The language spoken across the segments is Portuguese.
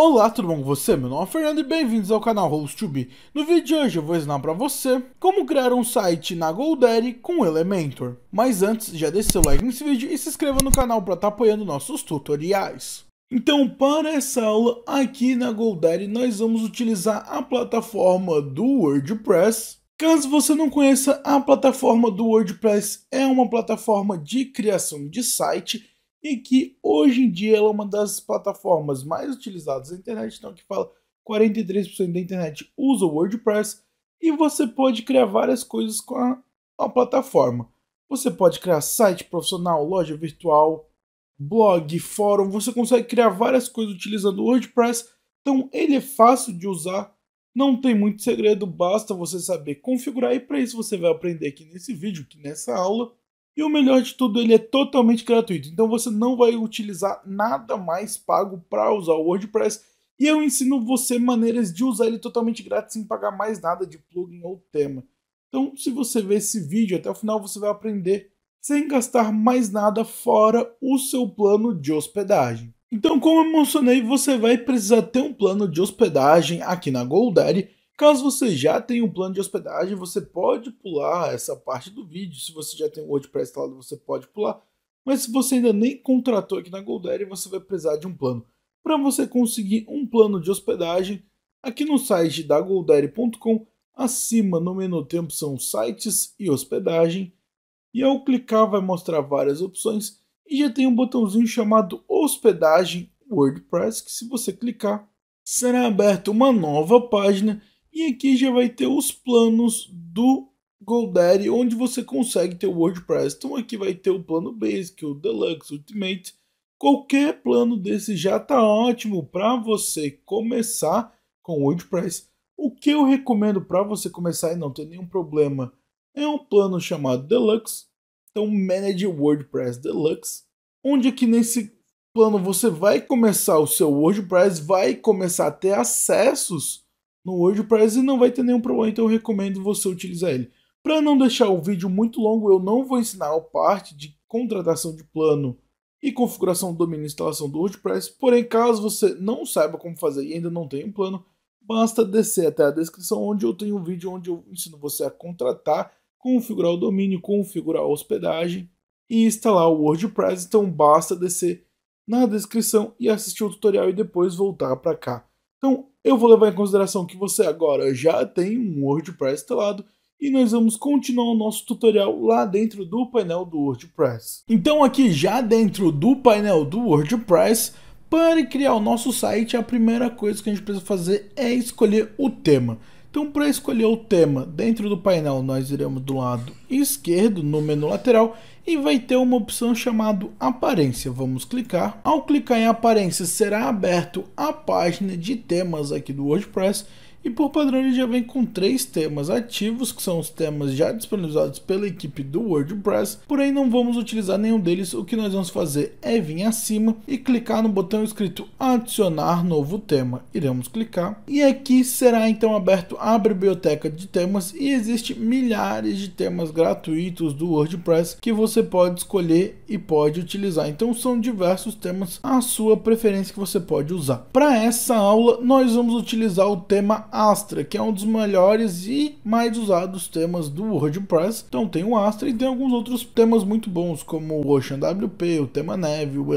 Olá, tudo bom com você? Meu nome é Fernando e bem-vindos ao canal Host2B. No vídeo de hoje eu vou ensinar para você como criar um site na GoDaddy com Elementor. Mas antes, já deixe seu like nesse vídeo e se inscreva no canal para estar apoiando nossos tutoriais. Então, para essa aula aqui na GoDaddy, nós vamos utilizar a plataforma do WordPress. Caso você não conheça, a plataforma do WordPress é uma plataforma de criação de site e que hoje em dia ela é uma das plataformas mais utilizadas na internet, então que fala 43% da internet usa o WordPress e você pode criar várias coisas com a plataforma. Você pode criar site profissional, loja virtual, blog, fórum, você consegue criar várias coisas utilizando o WordPress, então ele é fácil de usar, não tem muito segredo, basta você saber configurar e para isso você vai aprender aqui nesse vídeo, aqui nessa aula. E o melhor de tudo, ele é totalmente gratuito, então você não vai utilizar nada mais pago para usar o WordPress. E eu ensino você maneiras de usar ele totalmente grátis, sem pagar mais nada de plugin ou tema. Então, se você ver esse vídeo até o final, você vai aprender sem gastar mais nada fora o seu plano de hospedagem. Então, como eu mencionei, você vai precisar ter um plano de hospedagem aqui na GoDaddy. Caso você já tenha um plano de hospedagem, você pode pular essa parte do vídeo. Se você já tem o WordPress instalado, você pode pular. Mas se você ainda nem contratou aqui na GoDaddy, você vai precisar de um plano. Para você conseguir um plano de hospedagem, aqui no site da GoDaddy.com, acima no menu tem a opção Sites e Hospedagem. E ao clicar vai mostrar várias opções. E já tem um botãozinho chamado Hospedagem WordPress, que se você clicar, será aberta uma nova página. E aqui já vai ter os planos do GoDaddy, onde você consegue ter o WordPress. Então aqui vai ter o plano Basic, o Deluxe, Ultimate. Qualquer plano desse já está ótimo para você começar com o WordPress. O que eu recomendo para você começar e não ter nenhum problema é um plano chamado Deluxe. Então Manage WordPress Deluxe, onde aqui nesse plano você vai começar o seu WordPress, vai começar a ter acessos no WordPress e não vai ter nenhum problema, então eu recomendo você utilizar ele. Para não deixar o vídeo muito longo, eu não vou ensinar a parte de contratação de plano e configuração do domínio e instalação do WordPress, porém caso você não saiba como fazer e ainda não tenha um plano, basta descer até a descrição onde eu tenho um vídeo onde eu ensino você a contratar, configurar o domínio, configurar a hospedagem e instalar o WordPress, então basta descer na descrição e assistir o tutorial e depois voltar para cá. Então, eu vou levar em consideração que você agora já tem um WordPress instalado e nós vamos continuar o nosso tutorial lá dentro do painel do WordPress. Então aqui já dentro do painel do WordPress, para criar o nosso site, a primeira coisa que a gente precisa fazer é escolher o tema. Então para escolher o tema, dentro do painel nós iremos do lado esquerdo no menu lateral e vai ter uma opção chamada aparência. Vamos clicar. Ao clicar em aparência será aberto a página de temas aqui do WordPress e por padrão ele já vem com 3 temas ativos, que são os temas já disponibilizados pela equipe do WordPress, porém não vamos utilizar nenhum deles. O que nós vamos fazer é vir acima e clicar no botão escrito adicionar novo tema. Iremos clicar e aqui será então aberto a biblioteca de temas e existe milhares de temas gratuitos do WordPress que você pode escolher e pode utilizar. Então são diversos temas à sua preferência que você pode usar. Para essa aula nós vamos utilizar o tema Astra, que é um dos melhores e mais usados temas do WordPress. Então tem o Astra e tem alguns outros temas muito bons, como o OceanWP, o tema Neve, o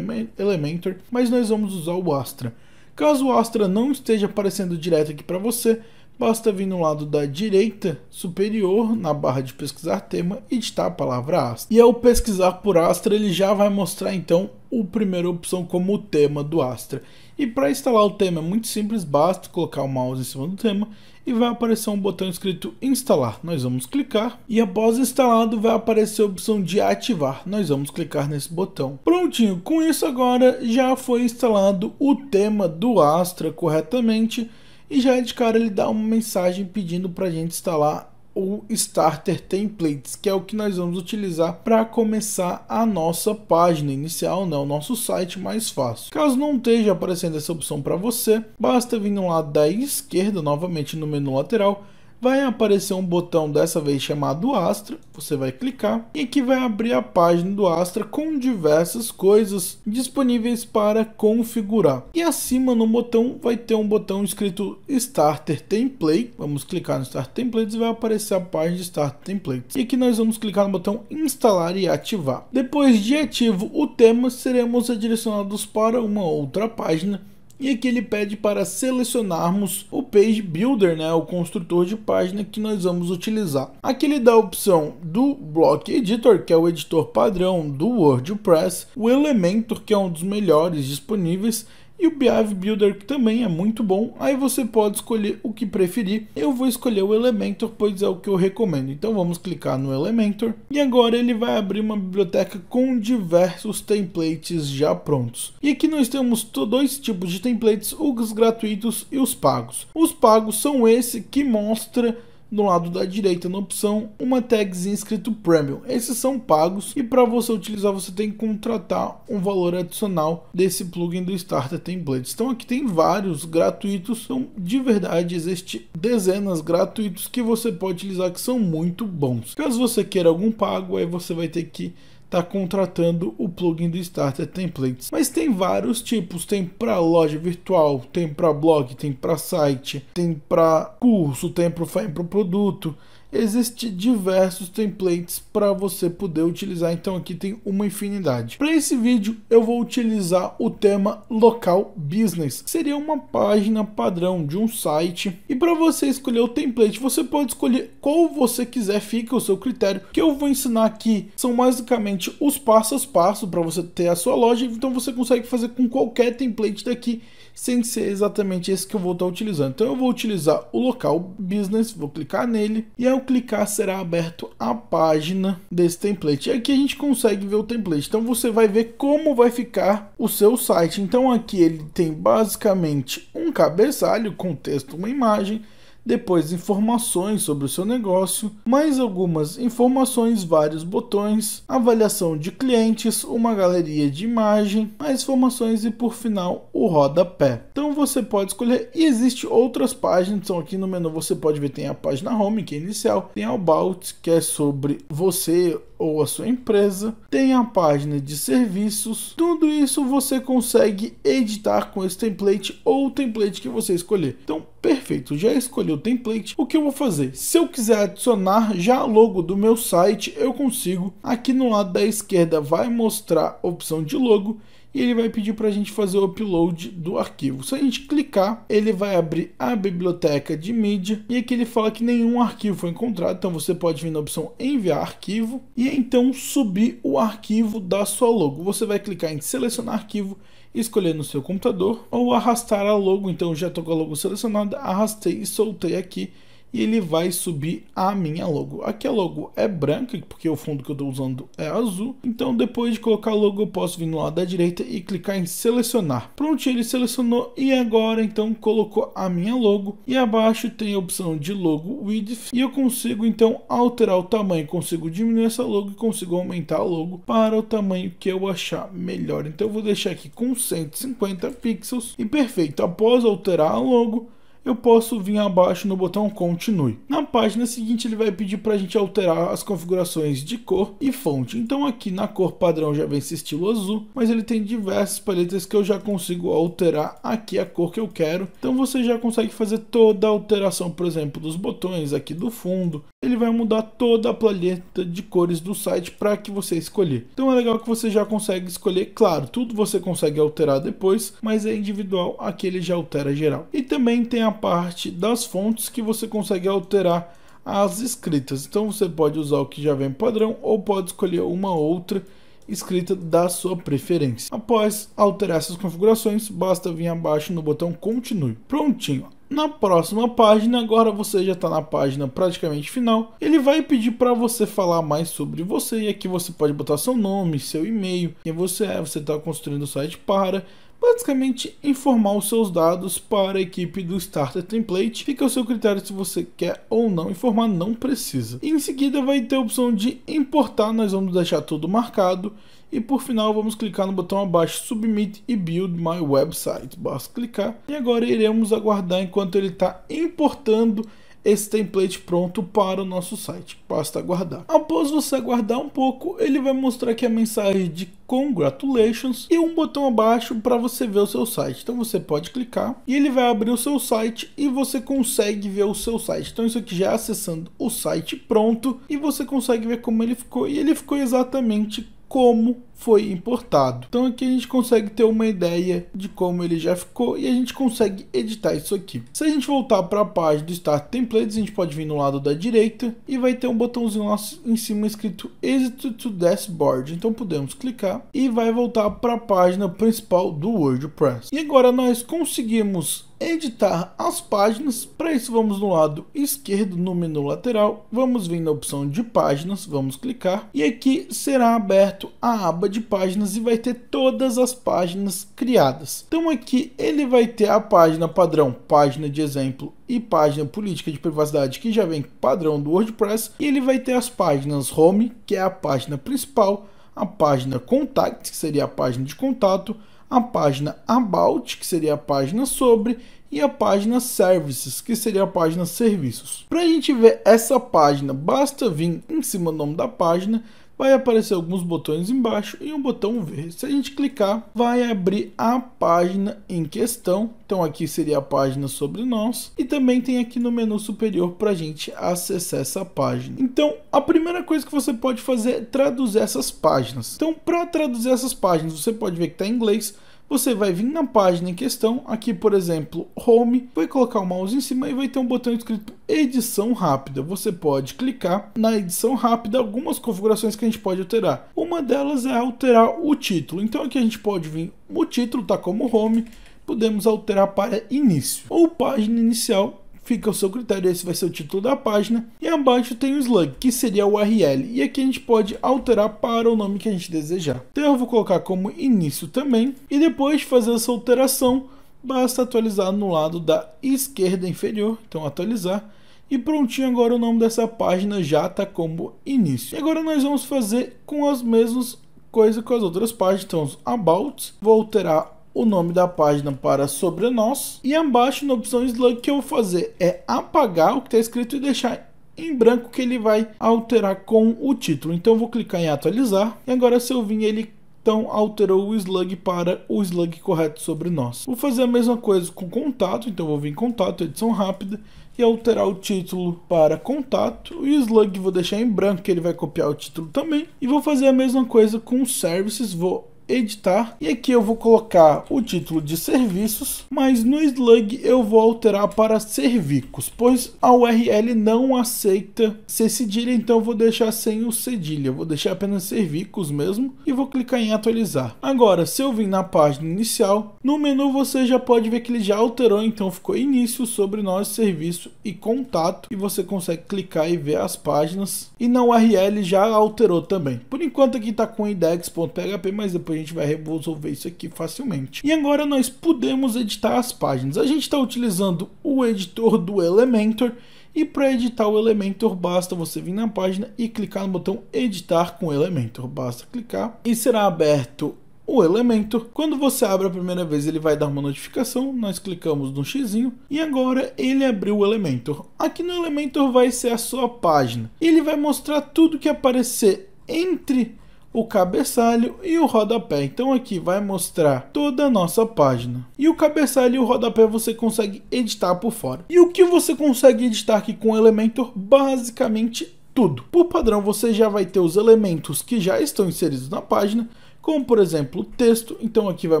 Elementor, mas nós vamos usar o Astra. Caso o Astra não esteja aparecendo direto aqui para você, basta vir no lado da direita superior, na barra de pesquisar tema, e digitar a palavra Astra. E ao pesquisar por Astra, ele já vai mostrar então a primeira opção como o tema do Astra. E para instalar o tema é muito simples, basta colocar o mouse em cima do tema e vai aparecer um botão escrito instalar. Nós vamos clicar e após instalado vai aparecer a opção de ativar. Nós vamos clicar nesse botão. Prontinho, com isso agora já foi instalado o tema do Astra corretamente. E já de cara ele dá uma mensagem pedindo para a gente instalar o Starter Templates, que é o que nós vamos utilizar para começar a nossa página inicial, né, o nosso site mais fácil. Caso não esteja aparecendo essa opção para você, basta vir no lado da esquerda, novamente no menu lateral, vai aparecer um botão dessa vez chamado Astra, você vai clicar e aqui vai abrir a página do Astra com diversas coisas disponíveis para configurar. E acima no botão vai ter um botão escrito Starter Template, vamos clicar no Starter Templates e vai aparecer a página de Starter Templates. E aqui nós vamos clicar no botão Instalar e ativar. Depois de ativo o tema, seremos redirecionados para uma outra página. E aqui ele pede para selecionarmos o Page Builder, o construtor de página que nós vamos utilizar. Aqui ele dá a opção do Block Editor, que é o editor padrão do WordPress, o Elementor, que é um dos melhores disponíveis, e o Behavior Builder, que também é muito bom. Aí você pode escolher o que preferir. Eu vou escolher o Elementor, pois é o que eu recomendo. Então vamos clicar no Elementor. E agora ele vai abrir uma biblioteca com diversos templates já prontos. E aqui nós temos dois tipos de templates, os gratuitos e os pagos. Os pagos são esse que mostra do lado da direita na opção uma tagzinha escrito Premium. Esses são pagos e para você utilizar você tem que contratar um valor adicional desse plugin do Starter Templates. Então aqui tem vários gratuitos, então de verdade existe dezenas gratuitos que você pode utilizar que são muito bons. Caso você queira algum pago, aí você vai ter que contratando o plugin do Starter Templates. Mas tem vários tipos, tem para loja virtual, tem para blog, tem para site, tem para curso, tem para produto. Existem diversos templates para você poder utilizar, então aqui tem uma infinidade. Para esse vídeo eu vou utilizar o tema Local Business, que seria uma página padrão de um site, e para você escolher o template você pode escolher qual você quiser, fica o seu critério. O que eu vou ensinar aqui são basicamente os passos a passo para você ter a sua loja, então você consegue fazer com qualquer template daqui sem ser exatamente esse que eu vou estar utilizando. Então eu vou utilizar o Local Business, vou clicar nele e ao clicar será aberto a página desse template. E aqui a gente consegue ver o template, então você vai ver como vai ficar o seu site. Então aqui ele tem basicamente um cabeçalho com texto, uma imagem, depois informações sobre o seu negócio, mais algumas informações, vários botões, avaliação de clientes, uma galeria de imagem, mais informações e por final o rodapé. Então você pode escolher e existe outras páginas, então aqui no menu você pode ver, tem a página Home, que é inicial, tem a About, que é sobre você ou a sua empresa, tem a página de serviços. Tudo isso você consegue editar com esse template ou o template que você escolher. Então perfeito, já escolhi o template. O que eu vou fazer? Se eu quiser adicionar já a logo do meu site, eu consigo. Aqui no lado da esquerda vai mostrar a opção de logo e ele vai pedir para a gente fazer o upload do arquivo. Se a gente clicar, ele vai abrir a biblioteca de mídia e aqui ele fala que nenhum arquivo foi encontrado, então você pode vir na opção enviar arquivo e então subir o arquivo da sua logo. Você vai clicar em selecionar arquivo, escolher no seu computador ou arrastar a logo. Então já estou com a logo selecionada, arrastei e soltei aqui e ele vai subir a minha logo. Aqui a logo é branca, porque o fundo que eu estou usando é azul. Então depois de colocar a logo eu posso vir no lado da direita e clicar em selecionar. Pronto, ele selecionou e agora então colocou a minha logo. E abaixo tem a opção de logo width e eu consigo então alterar o tamanho. Consigo diminuir essa logo e consigo aumentar a logo para o tamanho que eu achar melhor. Então eu vou deixar aqui com 150 pixels e perfeito. Após alterar a logo, eu posso vir abaixo no botão continue. Na página seguinte ele vai pedir para a gente alterar as configurações de cor e fonte. Então aqui na cor padrão já vem esse estilo azul, mas ele tem diversas paletas que eu já consigo alterar aqui a cor que eu quero. Então você já consegue fazer toda a alteração, por exemplo, dos botões aqui do fundo. Ele vai mudar toda a paleta de cores do site para que você escolher. Então é legal que você já consegue escolher, claro, tudo você consegue alterar depois, mas é individual, aqui ele já altera geral. E também tem a parte das fontes que você consegue alterar as escritas. Então você pode usar o que já vem padrão ou pode escolher uma outra escrita da sua preferência. Após alterar essas configurações, basta vir abaixo no botão continue. Prontinho. Na próxima página, agora você já está na página praticamente final, ele vai pedir para você falar mais sobre você, e aqui você pode botar seu nome, seu e-mail, quem você é, você está construindo o site para, basicamente informar os seus dados para a equipe do Starter Template. Fica ao seu critério se você quer ou não informar, não precisa. E em seguida vai ter a opção de importar, nós vamos deixar tudo marcado. E por final vamos clicar no botão abaixo Submit e Build My Website. Basta clicar e agora iremos aguardar enquanto ele está importando esse template pronto para o nosso site. Basta aguardar. Após você aguardar um pouco, ele vai mostrar aqui a mensagem de congratulations e um botão abaixo para você ver o seu site. Então você pode clicar e ele vai abrir o seu site e você consegue ver o seu site. Então isso aqui já é acessando o site pronto e você consegue ver como ele ficou, e ele ficou exatamente como foi importado. Então aqui a gente consegue ter uma ideia de como ele já ficou e a gente consegue editar isso aqui. Se a gente voltar para a página do Start Templates, a gente pode vir no lado da direita e vai ter um botãozinho lá em cima escrito Exit to Dashboard. Então podemos clicar e vai voltar para a página principal do WordPress. E agora nós conseguimos editar as páginas. Para isso vamos no lado esquerdo no menu lateral, vamos vir na opção de páginas, vamos clicar e aqui será aberto a aba de páginas e vai ter todas as páginas criadas. Então aqui ele vai ter a página padrão, página de exemplo e página política de privacidade, que já vem padrão do WordPress, e ele vai ter as páginas Home, que é a página principal, a página Contact, que seria a página de contato, a página About, que seria a página sobre, e a página Services, que seria a página Serviços. Para a gente ver essa página, basta vir em cima do nome da página, vai aparecer alguns botões embaixo e um botão verde. Se a gente clicar, vai abrir a página em questão. Então aqui seria a página sobre nós. E também tem aqui no menu superior para a gente acessar essa página. Então a primeira coisa que você pode fazer é traduzir essas páginas. Então para traduzir essas páginas, você pode ver que está em inglês. Você vai vir na página em questão, aqui por exemplo, Home, vai colocar o mouse em cima e vai ter um botão escrito Edição Rápida. Você pode clicar na edição rápida, algumas configurações que a gente pode alterar. Uma delas é alterar o título. Então aqui a gente pode vir, o título está como Home, podemos alterar para Início ou Página Inicial. Fica ao seu critério, esse vai ser o título da página. E abaixo tem o slug, que seria o URL. E aqui a gente pode alterar para o nome que a gente desejar. Então eu vou colocar como início também. E depois de fazer essa alteração, basta atualizar no lado da esquerda inferior. Então atualizar. E prontinho, agora o nome dessa página já está como início. E agora nós vamos fazer com as mesmas coisas com as outras páginas. Então, About, vou alterar o nome da página para sobre nós, e abaixo na opção slug, que eu vou fazer é apagar o que está escrito e deixar em branco, que ele vai alterar com o título. Então eu vou clicar em atualizar e agora se eu vir, ele então alterou o slug para o slug correto sobre nós. Vou fazer a mesma coisa com contato, então vou vir em contato, edição rápida, e alterar o título para contato, e o slug vou deixar em branco, que ele vai copiar o título também. E vou fazer a mesma coisa com services, vou editar e aqui eu vou colocar o título de serviços, mas no slug eu vou alterar para servicos, pois a URL não aceita C cedilha, então eu vou deixar sem o cedilha, vou deixar apenas servicos mesmo e vou clicar em atualizar. Agora, se eu vir na página inicial, no menu você já pode ver que ele já alterou, então ficou início, sobre nós, serviço e contato, e você consegue clicar e ver as páginas, e na URL já alterou também. Por enquanto aqui está com index.php, mas depois a gente vai resolver isso aqui facilmente. E agora nós podemos editar as páginas. A gente está utilizando o editor do Elementor, e para editar o Elementor basta você vir na página e clicar no botão editar com Elementor. Basta clicar e será aberto o Elementor. Quando você abre a primeira vez, ele vai dar uma notificação, nós clicamos no xizinho e agora ele abriu o Elementor. Aqui no Elementor vai ser a sua página. Ele vai mostrar tudo que aparecer entre o cabeçalho e o rodapé. Então aqui vai mostrar toda a nossa página. E o cabeçalho e o rodapé você consegue editar por fora. E o que você consegue editar aqui com o Elementor? Basicamente tudo. Por padrão, você já vai ter os elementos que já estão inseridos na página, como por exemplo o texto. Então aqui vai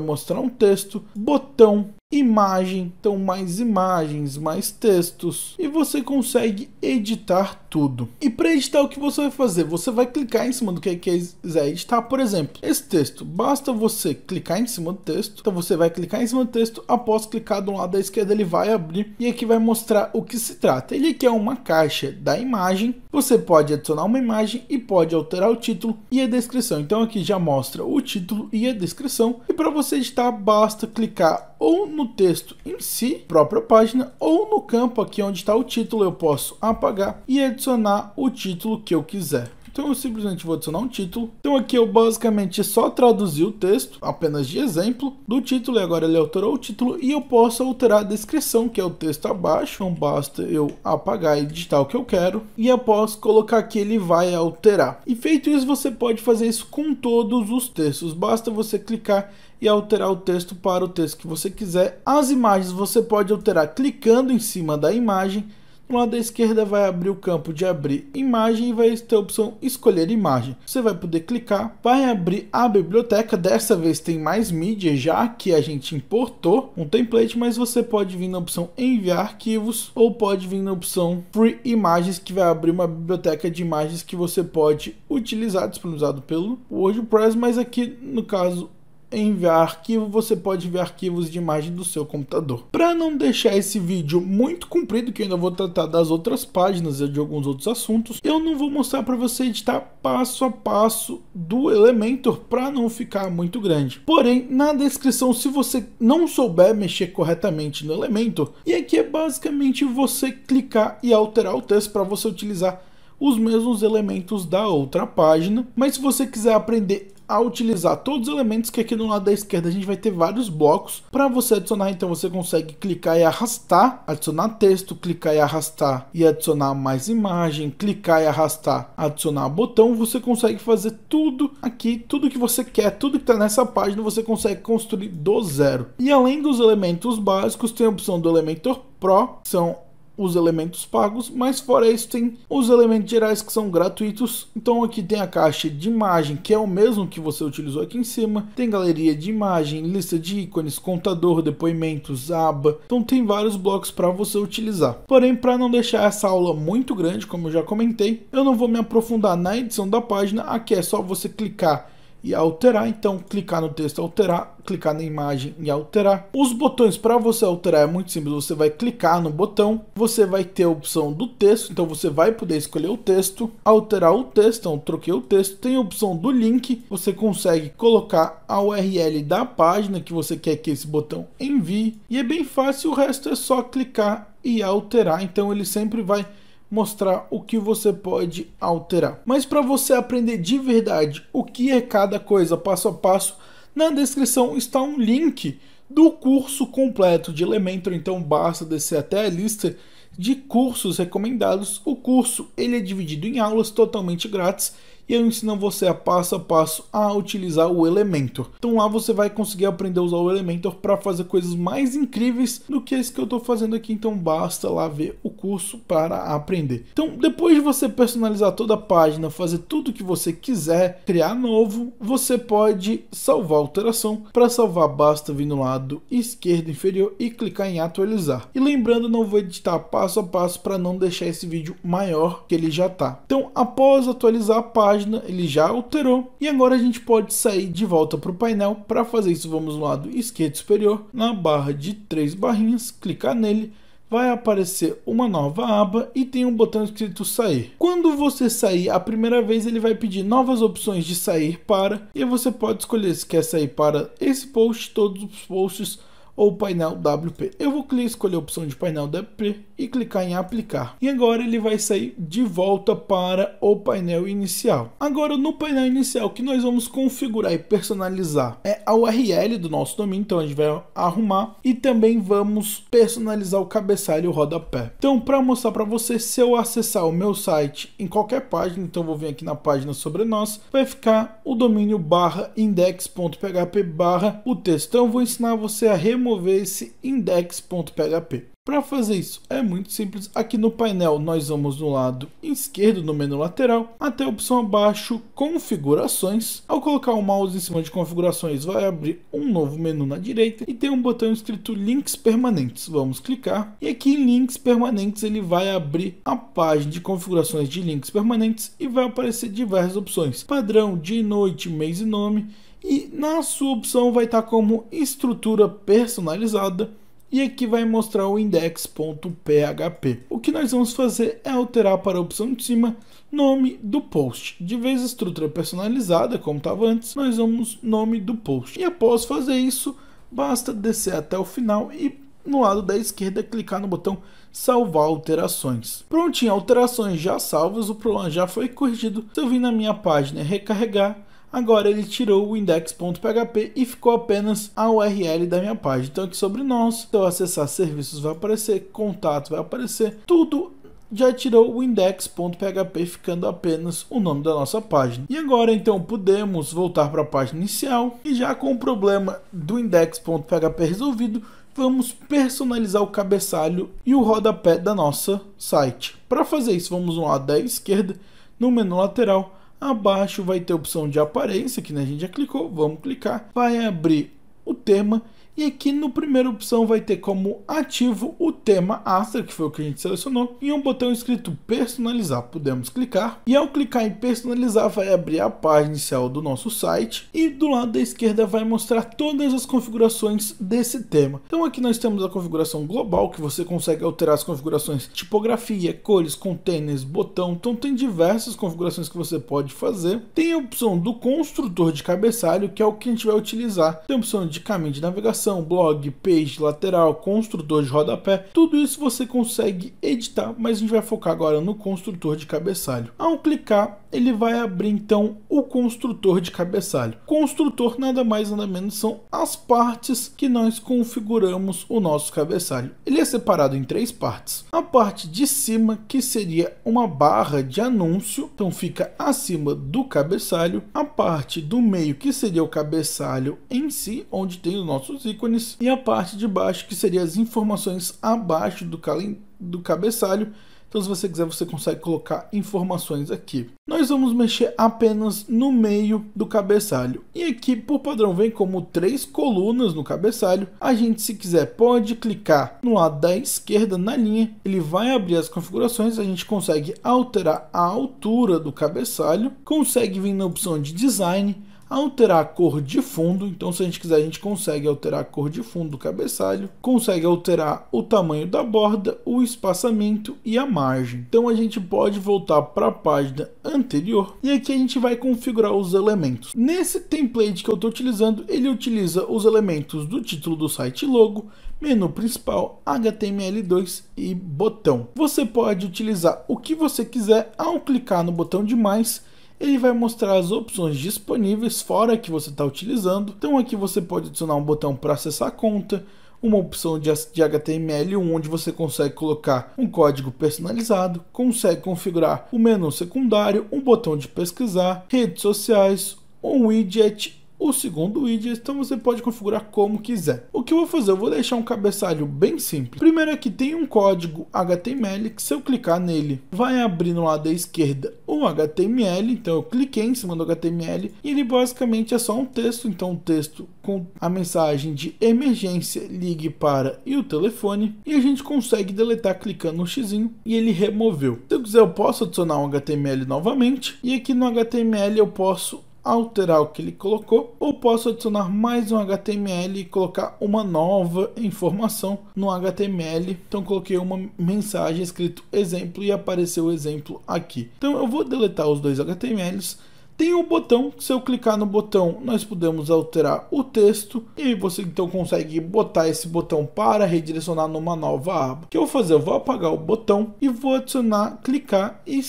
mostrar um texto, botão, imagem, então mais imagens, mais textos, e você consegue editar tudo. E para editar, o que você vai fazer? Você vai clicar em cima do que quiser editar. Por exemplo, esse texto, basta você clicar em cima do texto. Então você vai clicar em cima do texto, após clicar do lado da esquerda ele vai abrir e aqui vai mostrar o que se trata. Ele aqui é uma caixa da imagem, você pode adicionar uma imagem e pode alterar o título e a descrição. Então aqui já mostra o título e a descrição, e para você editar basta clicar ou no texto em si, própria página, ou no campo aqui onde está o título, eu posso apagar e adicionar o título que eu quiser. Então eu simplesmente vou adicionar um título. Então aqui eu basicamente só traduzi o texto, apenas de exemplo, do título, e agora ele alterou o título, e eu posso alterar a descrição, que é o texto abaixo. Então basta eu apagar e digitar o que eu quero, e após colocar aqui ele vai alterar. E feito isso, você pode fazer isso com todos os textos, basta você clicar e alterar o texto para o texto que você quiser. As imagens você pode alterar clicando em cima da imagem. No lado da esquerda vai abrir o campo de abrir imagem e vai ter a opção escolher imagem. Você vai poder clicar, vai abrir a biblioteca. Dessa vez tem mais mídia, já que a gente importou um template, mas você pode vir na opção enviar arquivos ou pode vir na opção Free Imagens, que vai abrir uma biblioteca de imagens que você pode utilizar, disponibilizado pelo WordPress, mas aqui no caso enviar arquivo, você pode enviar arquivos de imagem do seu computador. Para não deixar esse vídeo muito comprido, que eu ainda vou tratar das outras páginas e de alguns outros assuntos, eu não vou mostrar para você editar passo a passo do Elementor para não ficar muito grande. Porém, na descrição, se você não souber mexer corretamente no Elementor, e aqui é basicamente você clicar e alterar o texto para você utilizar os mesmos elementos da outra página. Mas se você quiser aprender a utilizar todos os elementos, que aqui no lado da esquerda a gente vai ter vários blocos para você adicionar. Então você consegue clicar e arrastar, adicionar texto, clicar e arrastar e adicionar mais imagem, clicar e arrastar, adicionar botão. Você consegue fazer tudo aqui, tudo que você quer, tudo que está nessa página você consegue construir do zero. E além dos elementos básicos, tem a opção do Elementor Pro, que são os elementos pagos, mas fora isso tem os elementos gerais que são gratuitos. Então aqui tem a caixa de imagem, que é o mesmo que você utilizou aqui em cima, tem galeria de imagem, lista de ícones, contador, depoimentos, aba. Então tem vários blocos para você utilizar. Porém, para não deixar essa aula muito grande, como eu já comentei, eu não vou me aprofundar na edição da página. Aqui é só você clicar e alterar. Então clicar no texto, alterar, clicar na imagem e alterar. Os botões para você alterar é muito simples. Você vai clicar no botão, você vai ter a opção do texto, então você vai poder escolher o texto, alterar o texto. Então troquei o texto, tem a opção do link, você consegue colocar a URL da página que você quer que esse botão envie, e é bem fácil. O resto é só clicar e alterar. Então ele sempre vai mostrar o que você pode alterar. Mas para você aprender de verdade o que é cada coisa passo a passo, na descrição está um link do curso completo de Elementor. Então basta descer até a lista de cursos recomendados. O curso ele é dividido em aulas totalmente grátis, e eu ensino você a passo a utilizar o Elementor. Então lá você vai conseguir aprender a usar o Elementor para fazer coisas mais incríveis do que esse que eu estou fazendo aqui. Então basta lá ver o curso para aprender. Então depois de você personalizar toda a página, fazer tudo que você quiser, criar novo, você pode salvar a alteração. Para salvar basta vir no lado esquerdo inferior e clicar em atualizar. E lembrando, não vou editar passo a passo para não deixar esse vídeo maior que ele já está. Então após atualizar a página, ele já alterou, e agora a gente pode sair de volta para o painel. Para fazer isso, vamos no lado esquerdo superior, na barra de 3 barrinhas, clicar nele, vai aparecer uma nova aba e tem um botão escrito sair. Quando você sair a primeira vez, ele vai pedir novas opções de sair para, e você pode escolher se quer sair para esse post, todos os posts ou painel WP. Eu vou escolher a opção de painel WP e clicar em aplicar. E agora ele vai sair de volta para o painel inicial. Agora no painel inicial, o que nós vamos configurar e personalizar é a URL do nosso domínio. Então a gente vai arrumar e também vamos personalizar o cabeçalho e o rodapé. Então para mostrar para você, se eu acessar o meu site em qualquer página, então vou vir aqui na página sobre nós, vai ficar o domínio barra index.php barra o texto. Então eu vou ensinar você a remover esse index.php. Para fazer isso é muito simples. Aqui no painel nós vamos no lado esquerdo, no menu lateral, até a opção abaixo configurações. Ao colocar o mouse em cima de configurações, vai abrir um novo menu na direita e tem um botão escrito links permanentes. Vamos clicar e aqui em links permanentes ele vai abrir a página de configurações de links permanentes e vai aparecer diversas opções: padrão, dia e noite, mês e nome. E na sua opção vai estar como estrutura personalizada, e aqui vai mostrar o index.php. O que nós vamos fazer é alterar para a opção de cima nome do post. De vez estrutura personalizada, como estava antes, nós vamos nome do post. E após fazer isso, basta descer até o final e no lado da esquerda, clicar no botão salvar alterações. Prontinho, alterações já salvas, o problema já foi corrigido. Se eu vir na minha página recarregar, agora ele tirou o index.php e ficou apenas a URL da minha página. Então aqui sobre nós, se eu acessar serviços vai aparecer, contato vai aparecer, tudo já tirou o index.php, ficando apenas o nome da nossa página. E agora então podemos voltar para a página inicial e já com o problema do index.php resolvido, vamos personalizar o cabeçalho e o rodapé da nossa site. Para fazer isso, vamos no lado da esquerda, no menu lateral, abaixo vai ter a opção de aparência, que a gente já clicou, vamos clicar, vai abrir o tema. E aqui no primeira opção vai ter como ativo o tema Astra, que foi o que a gente selecionou, e um botão escrito personalizar. Podemos clicar e ao clicar em personalizar vai abrir a página inicial do nosso site e do lado da esquerda vai mostrar todas as configurações desse tema. Então aqui nós temos a configuração global, que você consegue alterar as configurações tipografia, cores, containers, botão. Então tem diversas configurações que você pode fazer. Tem a opção do construtor de cabeçalho, que é o que a gente vai utilizar. Tem a opção de caminho de navegação, blog, page, lateral, construtor de rodapé, tudo isso você consegue editar, mas a gente vai focar agora no construtor de cabeçalho. Ao clicar, ele vai abrir então o construtor de cabeçalho. Construtor nada mais nada menos são as partes que nós configuramos o nosso cabeçalho. Ele é separado em três partes. A parte de cima, que seria uma barra de anúncio, então fica acima do cabeçalho. A parte do meio, que seria o cabeçalho em si, onde tem os nossos ícones, e a parte de baixo, que seria as informações abaixo do cabeçalho. Então se você quiser, você consegue colocar informações aqui. Nós vamos mexer apenas no meio do cabeçalho. E aqui, por padrão, vem como 3 colunas no cabeçalho. A gente, se quiser, pode clicar no lado da esquerda na linha. Ele vai abrir as configurações. A gente consegue alterar a altura do cabeçalho. Consegue vir na opção de design, alterar a cor de fundo. Então se a gente quiser, a gente consegue alterar a cor de fundo do cabeçalho, consegue alterar o tamanho da borda, o espaçamento e a margem. Então a gente pode voltar para a página anterior e aqui a gente vai configurar os elementos. Nesse template que eu estou utilizando, ele utiliza os elementos do título do site, logo, menu principal, HTML2 e botão. Você pode utilizar o que você quiser. Ao clicar no botão de mais, ele vai mostrar as opções disponíveis fora que você está utilizando. Então aqui você pode adicionar um botão para acessar a conta, uma opção de HTML1, onde você consegue colocar um código personalizado, consegue configurar o menu secundário, um botão de pesquisar, redes sociais, um widget, o segundo widget. Então você pode configurar como quiser. O que eu vou fazer? Eu vou deixar um cabeçalho bem simples. Primeiro aqui tem um código HTML, que se eu clicar nele, vai abrir no lado da esquerda o HTML. Então eu cliquei em cima do HTML e ele basicamente é só um texto. Então um texto com a mensagem de emergência, ligue para e o telefone. E a gente consegue deletar clicando no xizinho e ele removeu. Se eu quiser, eu posso adicionar um HTML novamente. E aqui no HTML eu posso alterar o que ele colocou, ou posso adicionar mais um HTML e colocar uma nova informação no HTML. Então coloquei uma mensagem escrito exemplo e apareceu o exemplo aqui. Então eu vou deletar os dois HTMLs. Tem um botão, se eu clicar no botão, nós podemos alterar o texto e você então consegue botar esse botão para redirecionar numa nova aba. O que eu vou fazer? Eu vou apagar o botão e vou adicionar, clicar e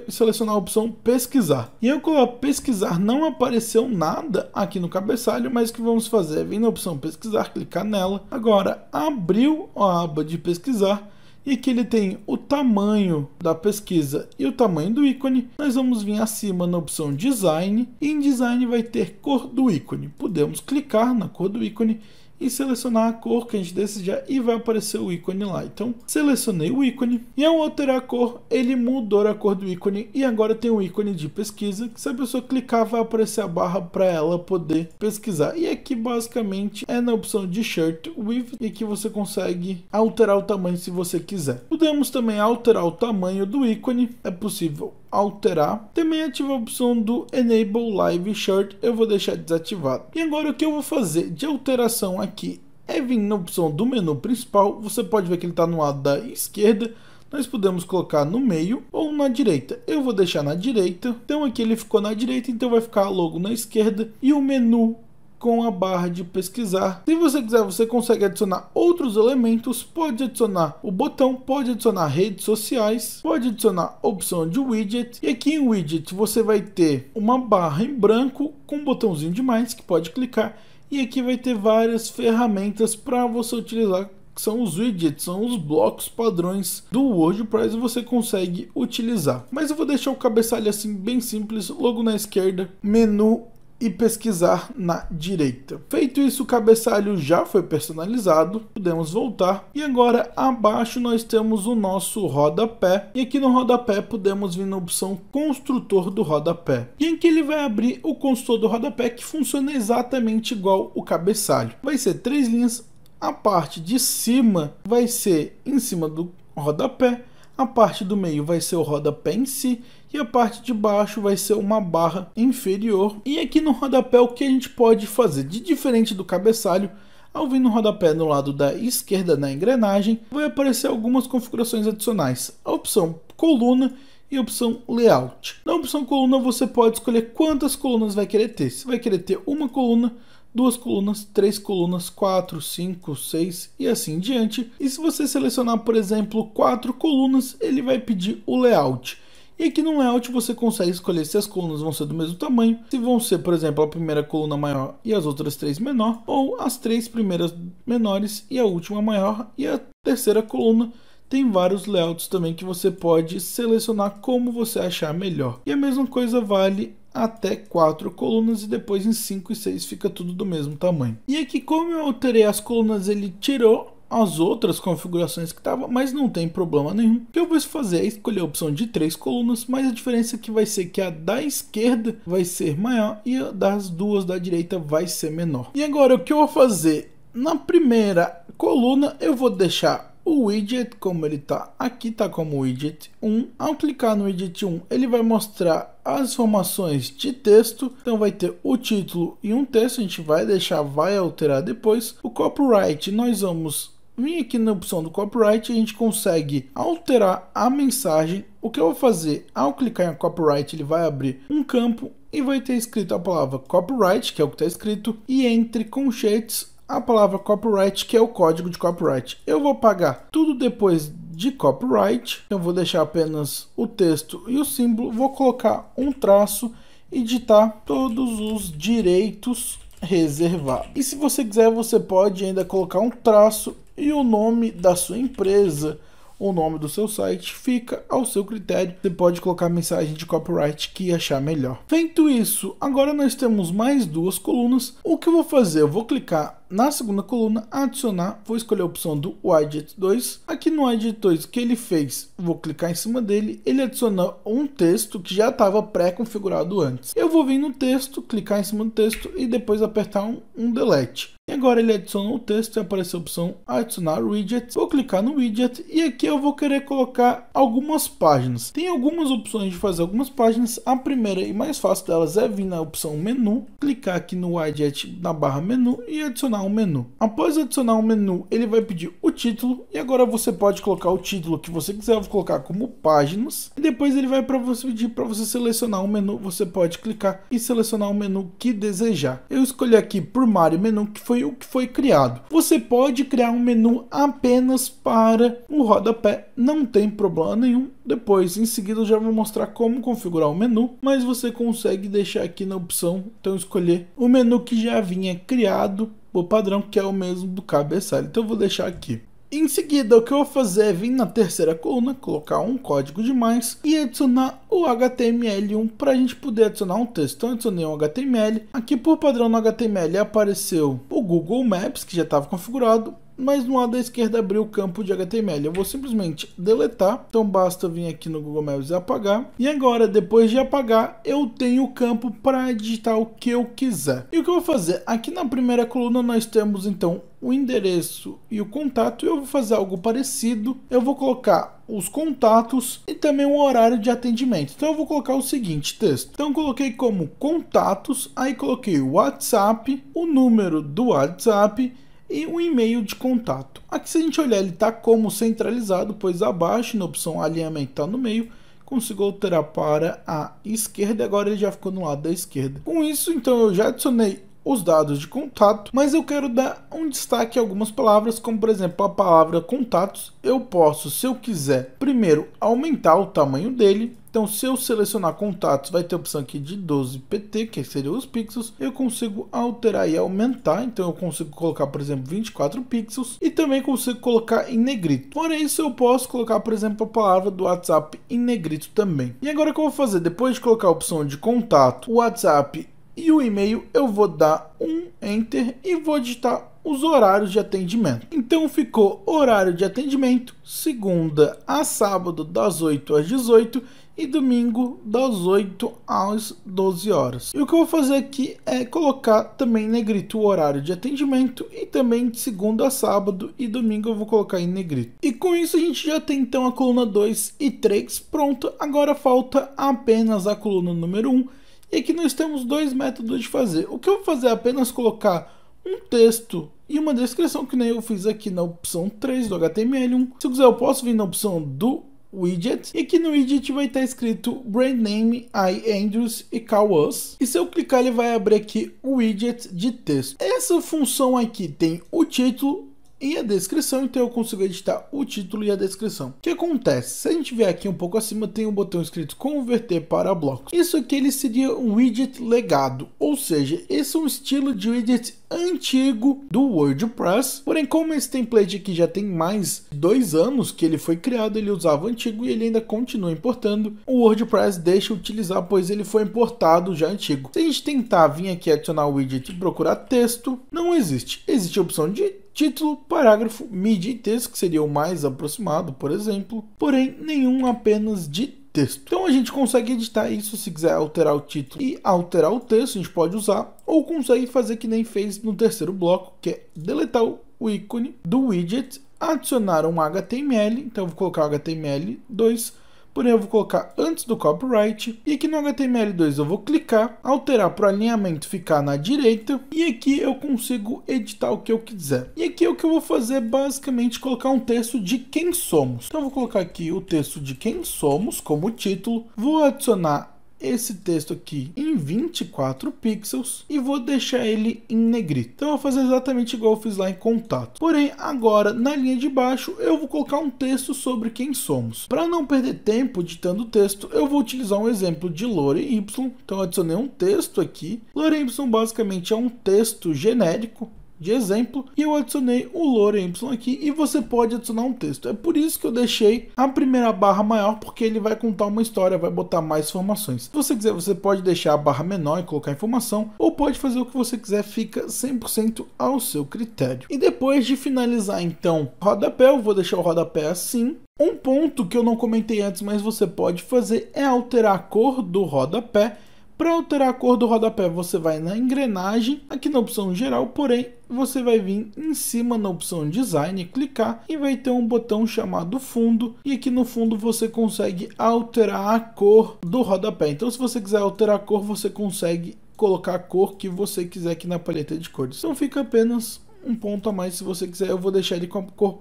selecionar a opção pesquisar. E eu coloco pesquisar, não apareceu nada aqui no cabeçalho, mas o que vamos fazer é vir na opção pesquisar, clicar nela. Agora abriu a aba de pesquisar. E aqui ele tem o tamanho da pesquisa e o tamanho do ícone. Nós vamos vir acima na opção design e em design vai ter cor do ícone. Podemos clicar na cor do ícone e selecionar a cor que a gente desejar e vai aparecer o ícone lá. Então selecionei o ícone e ao alterar a cor, ele mudou a cor do ícone e agora tem o ícone de pesquisa, que se a pessoa clicar vai aparecer a barra para ela poder pesquisar. E aqui basicamente é na opção de shirt with e que você consegue alterar o tamanho se você quiser. Podemos também alterar o tamanho do ícone, é possível alterar. Também ativa a opção do Enable Live Shirt, eu vou deixar desativado. E agora o que eu vou fazer de alteração aqui é vir na opção do menu principal. Você pode ver que ele está no lado da esquerda. Nós podemos colocar no meio ou na direita. Eu vou deixar na direita. Então aqui ele ficou na direita, então vai ficar logo na esquerda. E o menu com a barra de pesquisar. Se você quiser, você consegue adicionar outros elementos, pode adicionar o botão, pode adicionar redes sociais, pode adicionar a opção de widget, e aqui em widget você vai ter uma barra em branco com um botãozinho de mais que pode clicar, e aqui vai ter várias ferramentas para você utilizar, que são os widgets, são os blocos padrões do WordPress e você consegue utilizar. Mas eu vou deixar o cabeçalho assim bem simples, logo na esquerda, menu e pesquisar na direita. Feito isso, o cabeçalho já foi personalizado, podemos voltar. E agora abaixo nós temos o nosso rodapé, e aqui no rodapé podemos vir na opção construtor do rodapé. E aqui ele vai abrir o construtor do rodapé, que funciona exatamente igual o cabeçalho. Vai ser 3 linhas. A parte de cima vai ser em cima do rodapé, a parte do meio vai ser o rodapé em si, e a parte de baixo vai ser uma barra inferior. E aqui no rodapé o que a gente pode fazer de diferente do cabeçalho, ao vir no rodapé no lado da esquerda na engrenagem, vai aparecer algumas configurações adicionais. A opção coluna e a opção layout. Na opção coluna você pode escolher quantas colunas vai querer ter. Você vai querer ter uma coluna, 2 colunas, 3 colunas, 4, 5, 6 e assim em diante. E se você selecionar, por exemplo, 4 colunas, ele vai pedir o layout. E aqui no layout você consegue escolher se as colunas vão ser do mesmo tamanho, se vão ser, por exemplo, a primeira coluna maior e as outras 3 menor, ou as 3 primeiras menores e a última maior, e a terceira coluna tem vários layouts também que você pode selecionar como você achar melhor. E a mesma coisa vale até 4 colunas, e depois em 5 e 6 fica tudo do mesmo tamanho. E aqui, como eu alterei as colunas, ele tirou as outras configurações que estavam, mas não tem problema nenhum. O que eu vou fazer é escolher a opção de 3 colunas, mas a diferença aqui vai ser que a da esquerda vai ser maior e a das duas da direita vai ser menor. E agora o que eu vou fazer? Na primeira coluna eu vou deixar o widget como ele tá, aqui tá como widget 1. Ao clicar no widget 1, ele vai mostrar as informações de texto, então vai ter o título e um texto, a gente vai alterar depois. O copyright, nós vamos vir aqui na opção do copyright, a gente consegue alterar a mensagem. O que eu vou fazer, ao clicar em copyright, ele vai abrir um campo e vai ter escrito a palavra copyright, que é o que está escrito, e entre colchetes a palavra copyright, que é o código de copyright. Eu vou apagar tudo depois de copyright, então vou deixar apenas o texto e o símbolo, vou colocar um traço e digitar todos os direitos reservados. E se você quiser, você pode ainda colocar um traço e o nome da sua empresa, o nome do seu site, fica ao seu critério. Você pode colocar a mensagem de copyright que achar melhor. Feito isso, agora nós temos mais 2 colunas. O que eu vou fazer? Eu vou clicar na segunda coluna, adicionar, vou escolher a opção do widget 2. Aqui no widget 2, o que ele fez? Vou clicar em cima dele, ele adiciona um texto que já estava pré-configurado antes. Eu vou vir no texto, clicar em cima do texto e depois apertar um delete. E agora ele adiciona o texto e aparece a opção adicionar widget. Vou clicar no widget e aqui eu vou querer colocar algumas páginas. Tem algumas opções de fazer algumas páginas. A primeira e mais fácil delas é vir na opção menu, clicar aqui no widget na barra menu e adicionar um menu. Após adicionar um menu, ele vai pedir o título e agora você pode colocar o título que você quiser. Eu vou colocar como páginas e depois ele vai pedir para você selecionar um menu. Você pode clicar e selecionar o menu que desejar. Eu escolhi aqui primário menu, que foi o que foi criado. Você pode criar um menu apenas para o rodapé, não tem problema nenhum. Depois, em seguida, eu já vou mostrar como configurar o menu, mas você consegue deixar aqui na opção, então escolher o menu que já vinha criado, o padrão, que é o mesmo do cabeçalho. Então eu vou deixar aqui. Em seguida, o que eu vou fazer é vir na terceira coluna, colocar um código de mais e adicionar o HTML1 para a gente poder adicionar um texto. Então, adicionei um HTML. Aqui, por padrão, no HTML apareceu o Google Maps, que já estava configurado, mas no lado da esquerda abriu o campo de HTML. Eu vou simplesmente deletar, então basta vir aqui no Google Maps e apagar. E agora, depois de apagar, eu tenho o campo para digitar o que eu quiser. E o que eu vou fazer? Aqui na primeira coluna nós temos então o endereço e o contato. Eu vou fazer algo parecido. Eu vou colocar os contatos e também o horário de atendimento. Então eu vou colocar o seguinte texto. Então eu coloquei como contatos, aí coloquei o WhatsApp, o número do WhatsApp e um e-mail de contato. Aqui, se a gente olhar, ele está como centralizado, pois abaixo na opção alinhamento está no meio. Consigo alterar para a esquerda e agora ele já ficou no lado da esquerda. Com isso, então, eu já adicionei os dados de contato, mas eu quero dar um destaque a algumas palavras, como por exemplo a palavra contatos. Eu posso, se eu quiser, primeiro aumentar o tamanho dele. Então, se eu selecionar contatos, vai ter a opção aqui de 12 pt, que seriam os pixels. Eu consigo alterar e aumentar. Então, eu consigo colocar, por exemplo, 24 pixels. E também consigo colocar em negrito. Fora isso, eu posso colocar, por exemplo, a palavra do WhatsApp em negrito também. E agora o que eu vou fazer? Depois de colocar a opção de contato, o WhatsApp e o e-mail, eu vou dar um Enter e vou digitar os horários de atendimento. Então ficou horário de atendimento, segunda a sábado, das 8 às 18 e domingo das 8 às 12 horas. E o que eu vou fazer aqui é colocar também em negrito o horário de atendimento e também de segunda a sábado e domingo eu vou colocar em negrito. E com isso a gente já tem então a coluna 2 e 3 pronta. Agora falta apenas a coluna número 1. E aqui nós temos dois métodos de fazer. O que eu vou fazer é apenas colocar um texto e uma descrição, que nem eu fiz aqui na opção 3 do HTML1. Se eu quiser, eu posso vir na opção do widget, e aqui no widget vai estar escrito brand name, Andrews e call us. E se eu clicar, ele vai abrir aqui o widget de texto. Essa função aqui tem o título e a descrição, então eu consigo editar o título e a descrição. O que acontece? Se a gente vier aqui um pouco acima, tem um botão escrito converter para blocos. Isso aqui ele seria um widget legado, ou seja, esse é um estilo de widget antigo do WordPress. Porém, como esse template aqui já tem mais de 2 anos que ele foi criado, ele usava o antigo e ele ainda continua importando. O WordPress deixa utilizar, pois ele foi importado já antigo. Se a gente tentar vir aqui adicionar o widget e procurar texto, não existe. Existe a opção de título, parágrafo, mídia e texto, que seria o mais aproximado, por exemplo. Porém, nenhum apenas de texto. Então a gente consegue editar isso. Se quiser alterar o título e alterar o texto, a gente pode usar, ou consegue fazer que nem fez no terceiro bloco, que é deletar o ícone do widget, adicionar um HTML. Então eu vou colocar o HTML2, porém eu vou colocar antes do copyright, e aqui no HTML2 eu vou clicar, alterar para o alinhamento ficar na direita, e aqui eu consigo editar o que eu quiser. E aqui o que eu vou fazer é basicamente colocar um texto de quem somos. Então eu vou colocar aqui o texto de quem somos como título, vou adicionar esse texto aqui em 24 pixels e vou deixar ele em negrito. Então eu vou fazer exatamente igual eu fiz lá em contato. Porém, agora na linha de baixo eu vou colocar um texto sobre quem somos. Para não perder tempo editando o texto, eu vou utilizar um exemplo de Lorem Y. Então eu adicionei um texto aqui. Lorem Y basicamente é um texto genérico de exemplo, e eu adicionei o Lorem Y aqui, e você pode adicionar um texto. É por isso que eu deixei a primeira barra maior, porque ele vai contar uma história, vai botar mais informações. Se você quiser, você pode deixar a barra menor e colocar informação, ou pode fazer o que você quiser, fica 100% ao seu critério. E depois de finalizar então o rodapé, eu vou deixar o rodapé assim. Um ponto que eu não comentei antes, mas você pode fazer, é alterar a cor do rodapé. Para alterar a cor do rodapé, você vai na engrenagem, aqui na opção geral, porém, você vai vir em cima na opção design, clicar e vai ter um botão chamado fundo, e aqui no fundo você consegue alterar a cor do rodapé. Então, se você quiser alterar a cor, você consegue colocar a cor que você quiser aqui na paleta de cores. Então fica apenas um ponto a mais. Se você quiser, eu vou deixar ele com a cor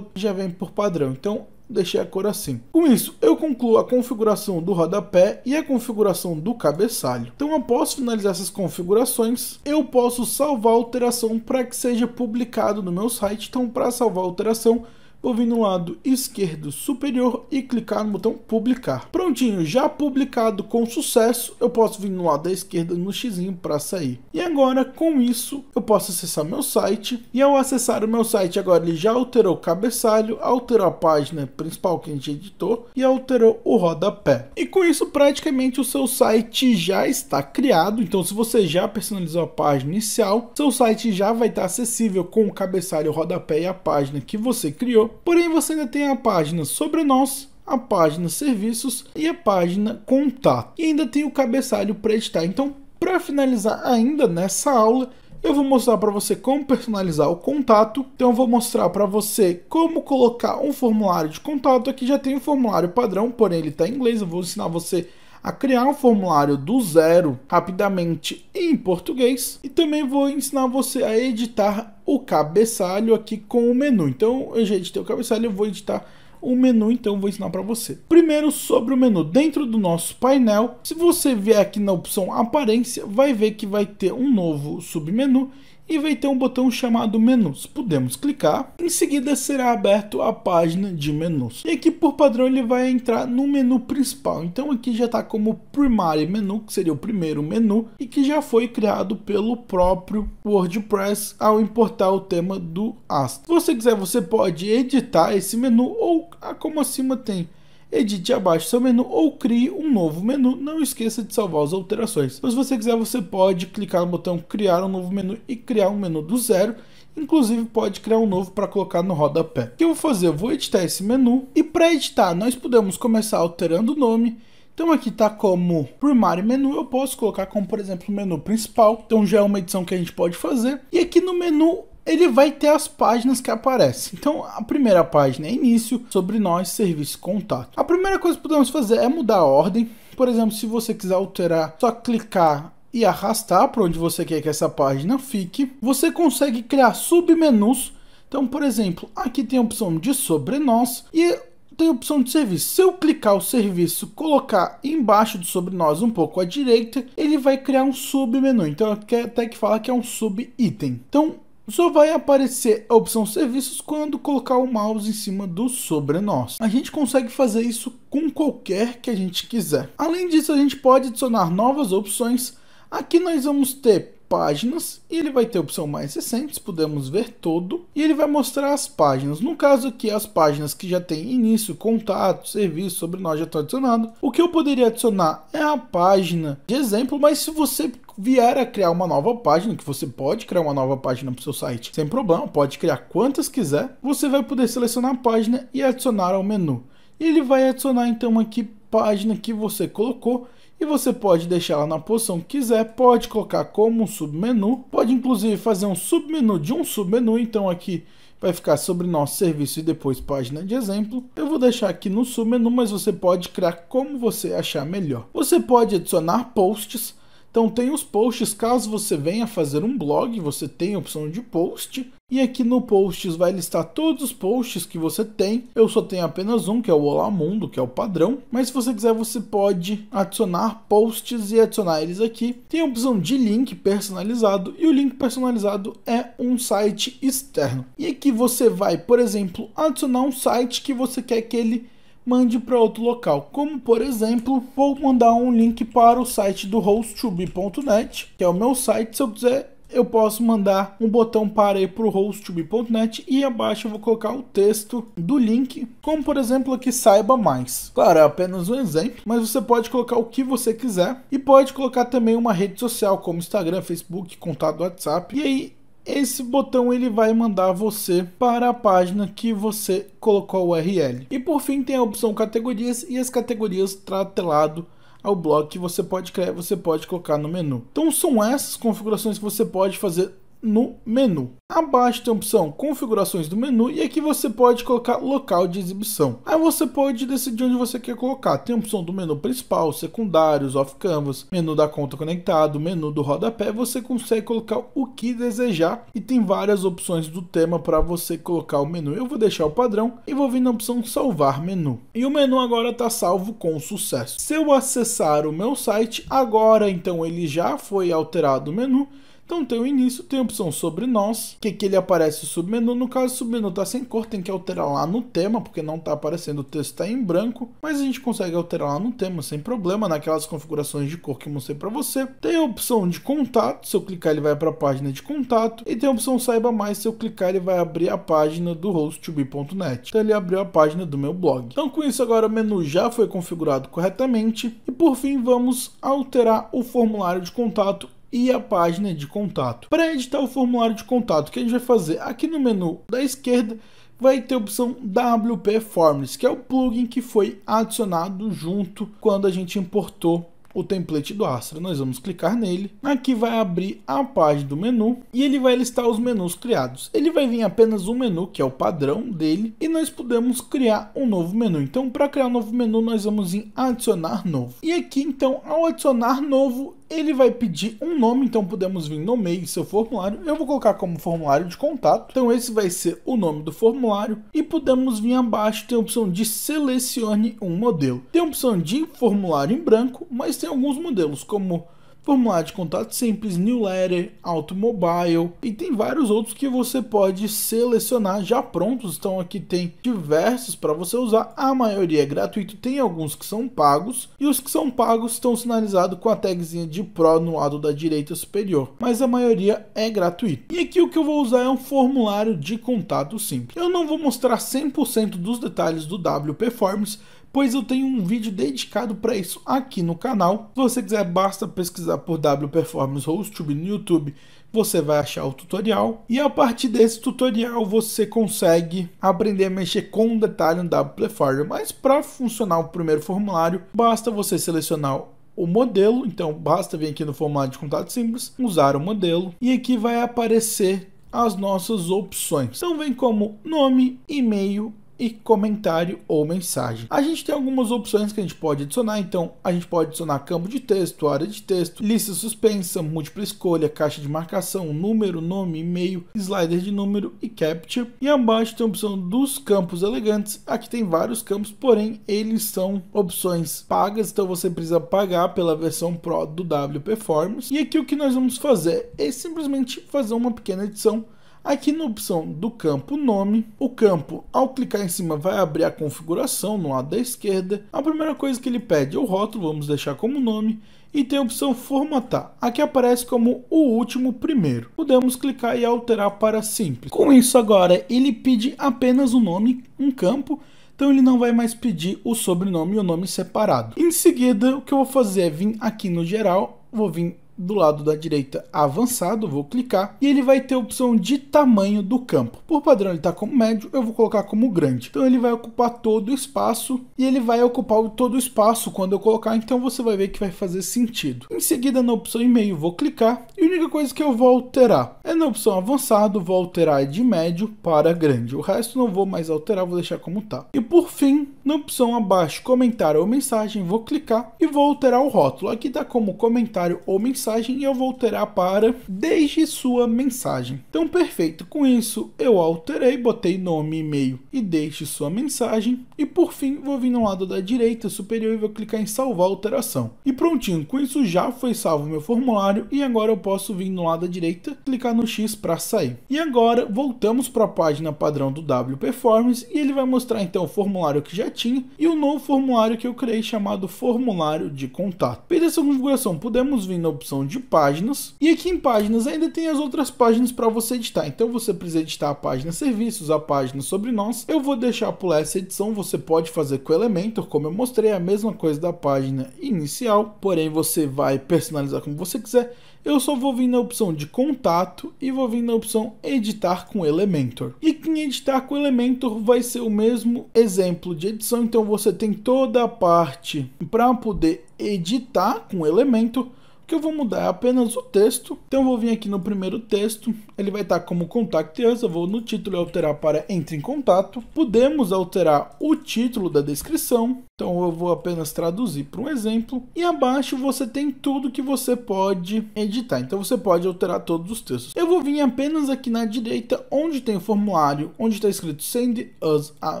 que já vem por padrão. Então deixei a cor assim. Com isso, eu concluo a configuração do rodapé e a configuração do cabeçalho. Então, após finalizar essas configurações, eu posso salvar a alteração para que seja publicado no meu site. Então, para salvar a alteração, vou vir no lado esquerdo superior e clicar no botão publicar. Prontinho, já publicado com sucesso, eu posso vir no lado da esquerda no xizinho para sair. E agora, com isso, eu posso acessar meu site. E ao acessar o meu site, agora ele já alterou o cabeçalho, alterou a página principal que a gente editou e alterou o rodapé. E com isso, praticamente o seu site já está criado. Então, se você já personalizou a página inicial, seu site já vai estar acessível com o cabeçalho, o rodapé e a página que você criou. Porém, você ainda tem a página sobre nós, a página serviços e a página contato. E ainda tem o cabeçalho para editar. Então, para finalizar ainda nessa aula, eu vou mostrar para você como personalizar o contato. Então, eu vou mostrar para você como colocar um formulário de contato. Aqui já tem um formulário padrão, porém ele está em inglês. Eu vou ensinar você a criar um formulário do zero rapidamente em português, e também vou ensinar você a editar o cabeçalho aqui com o menu. Então eu já editei o cabeçalho, eu vou editar o menu, então eu vou ensinar para você. Primeiro, sobre o menu, dentro do nosso painel, se você vier aqui na opção aparência, vai ver que vai ter um novo submenu e vai ter um botão chamado menus. Podemos clicar, em seguida será aberto a página de menus. E aqui por padrão ele vai entrar no menu principal. Então aqui já está como Primary Menu, que seria o primeiro menu e que já foi criado pelo próprio WordPress ao importar o tema do Astra. Se você quiser, você pode editar esse menu ou, como acima tem, edite abaixo seu menu ou crie um novo menu. Não esqueça de salvar as alterações. Então, se você quiser, você pode clicar no botão criar um novo menu e criar um menu do zero. Inclusive pode criar um novo para colocar no rodapé. O que eu vou fazer? Eu vou editar esse menu e para editar nós podemos começar alterando o nome. Então aqui está como Primary Menu, eu posso colocar como, por exemplo, o menu principal. Então já é uma edição que a gente pode fazer. E aqui no menu ele vai ter as páginas que aparecem. Então a primeira página é início, sobre nós, serviço, contato. A primeira coisa que podemos fazer é mudar a ordem. Por exemplo, se você quiser alterar, só clicar e arrastar para onde você quer que essa página fique. Você consegue criar submenus. Então, por exemplo, aqui tem a opção de sobre nós e tem a opção de serviço. Se eu clicar o serviço, colocar embaixo do sobre nós um pouco à direita, ele vai criar um submenu. Então até que fala que é um sub-item. Então só vai aparecer a opção serviços quando colocar o mouse em cima do sobre nós. A gente consegue fazer isso com qualquer que a gente quiser. Além disso, a gente pode adicionar novas opções. Aqui nós vamos ter páginas e ele vai ter a opção mais recentes, podemos ver todo e ele vai mostrar as páginas. No caso aqui, as páginas que já tem início, contato, serviço, sobre nós já estão adicionados. O que eu poderia adicionar é a página de exemplo, mas se você vier a criar uma nova página, que você pode criar uma nova página para o seu site sem problema, pode criar quantas quiser, você vai poder selecionar a página e adicionar ao menu. E ele vai adicionar então aqui página que você colocou. E você pode deixar ela na posição que quiser, pode colocar como um submenu, pode inclusive fazer um submenu de um submenu, então aqui vai ficar sobre nosso serviço e depois página de exemplo. Eu vou deixar aqui no submenu, mas você pode criar como você achar melhor. Você pode adicionar posts. Então tem os posts, caso você venha fazer um blog, você tem a opção de post. E aqui no posts vai listar todos os posts que você tem. Eu só tenho apenas um, que é o Olá Mundo, que é o padrão. Mas se você quiser, você pode adicionar posts e adicionar eles aqui. Tem a opção de link personalizado. E o link personalizado é um site externo. E aqui você vai, por exemplo, adicionar um site que você quer que ele mande para outro local, como por exemplo, vou mandar um link para o site do hosttubi.net, que é o meu site. Se eu quiser, eu posso mandar um botão para ir para o hosttubi.net e abaixo eu vou colocar o texto do link, como por exemplo aqui, saiba mais. Claro, é apenas um exemplo, mas você pode colocar o que você quiser e pode colocar também uma rede social como Instagram, Facebook, contato do WhatsApp, e aí esse botão ele vai mandar você para a página que você colocou o URL. E por fim tem a opção categorias, e as categorias está atrelado ao blog que você pode criar, você pode colocar no menu. Então são essas configurações que você pode fazer no menu. Abaixo tem a opção configurações do menu e aqui você pode colocar local de exibição. Aí você pode decidir onde você quer colocar. Tem a opção do menu principal, secundários, off canvas, menu da conta conectado, menu do rodapé. Você consegue colocar o que desejar e tem várias opções do tema para você colocar o menu. Eu vou deixar o padrão e vou vir na opção salvar menu. E o menu agora está salvo com sucesso. Se eu acessar o meu site agora, então ele já foi alterado o menu. Então tem o início, tem a opção sobre nós, que aqui ele aparece o submenu. No caso o submenu está sem cor, tem que alterar lá no tema, porque não está aparecendo, o texto está em branco. Mas a gente consegue alterar lá no tema sem problema, naquelas configurações de cor que eu mostrei para você. Tem a opção de contato, se eu clicar ele vai para a página de contato. E tem a opção saiba mais, se eu clicar ele vai abrir a página do hosttubi.net. Então ele abriu a página do meu blog. Então com isso agora o menu já foi configurado corretamente. E por fim vamos alterar o formulário de contato e a página de contato. Para editar o formulário de contato, o que a gente vai fazer? Aqui no menu da esquerda vai ter a opção WP Forms, que é o plugin que foi adicionado junto quando a gente importou o template do Astra. Nós vamos clicar nele. Aqui vai abrir a página do menu e ele vai listar os menus criados. Ele vai vir apenas um menu, que é o padrão dele, e nós podemos criar um novo menu. Então, para criar um novo menu, nós vamos em adicionar novo. E aqui, então, ao adicionar novo, ele vai pedir um nome, então podemos vir nomeie seu formulário. Eu vou colocar como formulário de contato, então esse vai ser o nome do formulário. E podemos vir abaixo, tem a opção de selecione um modelo. Tem a opção de formulário em branco, mas tem alguns modelos como formulário de contato simples, newsletter, automobile e tem vários outros que você pode selecionar já prontos. Então aqui tem diversos para você usar, a maioria é gratuito, tem alguns que são pagos e os que são pagos estão sinalizados com a tagzinha de Pro no lado da direita superior, mas a maioria é gratuito. E aqui o que eu vou usar é um formulário de contato simples. Eu não vou mostrar 100% dos detalhes do WP Forms, pois eu tenho um vídeo dedicado para isso aqui no canal. Se você quiser, basta pesquisar por WP Forms HostTube no YouTube, você vai achar o tutorial. E a partir desse tutorial você consegue aprender a mexer com detalhe no WP Forms. Mas para funcionar o primeiro formulário, basta você selecionar o modelo. Então basta vir aqui no formulário de contato simples, usar o modelo e aqui vai aparecer as nossas opções. Então vem como nome, e-mail e comentário ou mensagem. A gente tem algumas opções que a gente pode adicionar, então a gente pode adicionar campo de texto, área de texto, lista suspensa, múltipla escolha, caixa de marcação, número, nome, e-mail, slider de número e capture. E abaixo tem a opção dos campos elegantes. Aqui tem vários campos, porém eles são opções pagas, então você precisa pagar pela versão Pro do WP Forms. E aqui o que nós vamos fazer é simplesmente fazer uma pequena edição. Aqui na opção do campo nome, o campo, ao clicar em cima, vai abrir a configuração no lado da esquerda. A primeira coisa que ele pede é o rótulo, vamos deixar como nome. E tem a opção formatar, aqui aparece como o último primeiro. Podemos clicar e alterar para simples. Com isso agora, ele pede apenas o nome, um campo. Então ele não vai mais pedir o sobrenome e o nome separado. Em seguida, o que eu vou fazer é vir aqui no geral, vou vir do lado da direita avançado, vou clicar e ele vai ter a opção de tamanho do campo. Por padrão ele está como médio, eu vou colocar como grande. Então ele vai ocupar todo o espaço e ele vai ocupar todo o espaço quando eu colocar, então você vai ver que vai fazer sentido. Em seguida na opção e-mail vou clicar e a única coisa que eu vou alterar é na opção avançado, vou alterar de médio para grande. O resto não vou mais alterar, vou deixar como tá. E por fim, na opção abaixo comentário ou mensagem, vou clicar e vou alterar o rótulo. Aqui está como comentário ou mensagem e eu vou alterar para deixe sua mensagem. Então perfeito, com isso eu alterei, botei nome, e-mail e deixe sua mensagem e por fim vou vir no lado da direita superior e vou clicar em salvar alteração. E prontinho, com isso já foi salvo meu formulário e agora eu posso vir no lado da direita, clicar no X para sair. E agora voltamos para a página padrão do WP Forms e ele vai mostrar então o formulário que já tinha e o novo formulário que eu criei chamado formulário de contato. Feita essa configuração, podemos vir na opção de páginas e aqui em páginas ainda tem as outras páginas para você editar. Então você precisa editar a página serviços, a página sobre nós. Eu vou deixar pular essa edição, você pode fazer com o Elementor, como eu mostrei, a mesma coisa da página inicial, porém você vai personalizar como você quiser. Eu só vou vir na opção de contato e vou vir na opção editar com Elementor. E em editar com Elementor vai ser o mesmo exemplo de edição, então você tem toda a parte para poder editar com Elementor. Que eu vou mudar é apenas o texto. Então eu vou vir aqui no primeiro texto, ele vai estar como Contact Us, eu vou no título alterar para Entre em Contato. Podemos alterar o título da descrição, então eu vou apenas traduzir para um exemplo. E abaixo você tem tudo que você pode editar, então você pode alterar todos os textos. Eu vou vir apenas aqui na direita, onde tem o formulário, onde está escrito Send Us a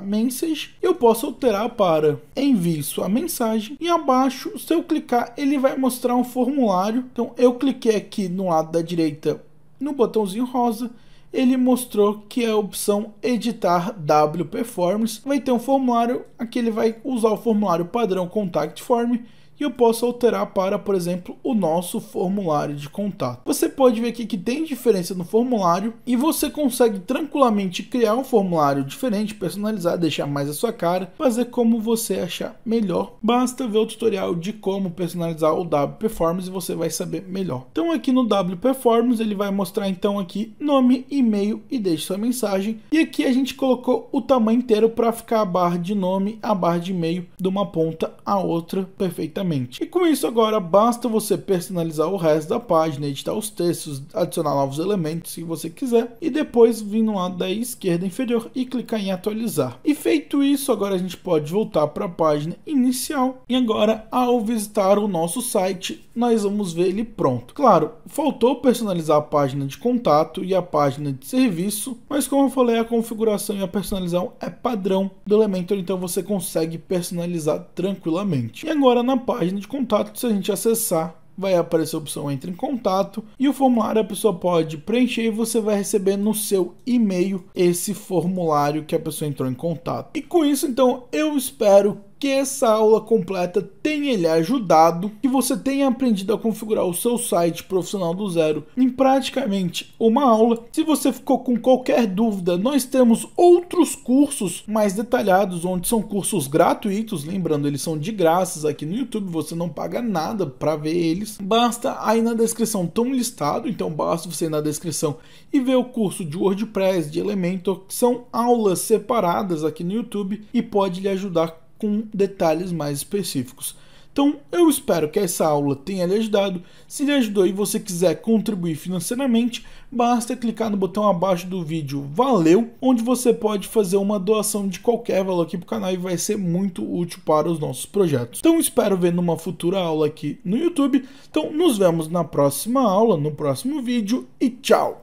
Message. Eu posso alterar para Envie sua mensagem. E abaixo, se eu clicar, ele vai mostrar um formulário. Então eu cliquei aqui no lado da direita no botãozinho rosa, ele mostrou que é a opção editar WP Forms. Vai ter um formulário, aqui ele vai usar o formulário padrão Contact Form e eu posso alterar para, por exemplo, o nosso formulário de contato. Você pode ver aqui que tem diferença no formulário e você consegue tranquilamente criar um formulário diferente, personalizar, deixar mais a sua cara, fazer como você achar melhor. Basta ver o tutorial de como personalizar o WP Forms e você vai saber melhor. Então aqui no WP Forms ele vai mostrar então aqui nome, e-mail e deixe sua mensagem. E aqui a gente colocou o tamanho inteiro para ficar a barra de nome, a barra de e-mail de uma ponta a outra perfeitamente. instantaneamente. E com isso agora basta você personalizar o resto da página, editar os textos, adicionar novos elementos se você quiser e depois vir no lado da esquerda inferior e clicar em atualizar. E feito isso, agora a gente pode voltar para a página inicial e agora ao visitar o nosso site nós vamos ver ele pronto. Claro, faltou personalizar a página de contato e a página de serviço, mas como eu falei, a configuração e a personalização é padrão do Elementor, então você consegue personalizar tranquilamente. E agora na página de contato, se a gente acessar, vai aparecer a opção Entre em Contato e o formulário a pessoa pode preencher e você vai receber no seu e-mail esse formulário que a pessoa entrou em contato. E com isso, então, eu espero que essa aula completa tenha lhe ajudado, que você tenha aprendido a configurar o seu site profissional do zero em praticamente uma aula. Se você ficou com qualquer dúvida, nós temos outros cursos mais detalhados, onde são cursos gratuitos, lembrando, eles são de graça aqui no YouTube, você não paga nada para ver eles. Basta aí na descrição estão listados, então basta você ir na descrição e ver o curso de WordPress, de Elementor, que são aulas separadas aqui no YouTube e pode lhe ajudar com detalhes mais específicos. Então, eu espero que essa aula tenha lhe ajudado. Se lhe ajudou e você quiser contribuir financeiramente, basta clicar no botão abaixo do vídeo Valeu, onde você pode fazer uma doação de qualquer valor aqui para o canal e vai ser muito útil para os nossos projetos. Então, espero ver numa futura aula aqui no YouTube. Então, nos vemos na próxima aula, no próximo vídeo e tchau!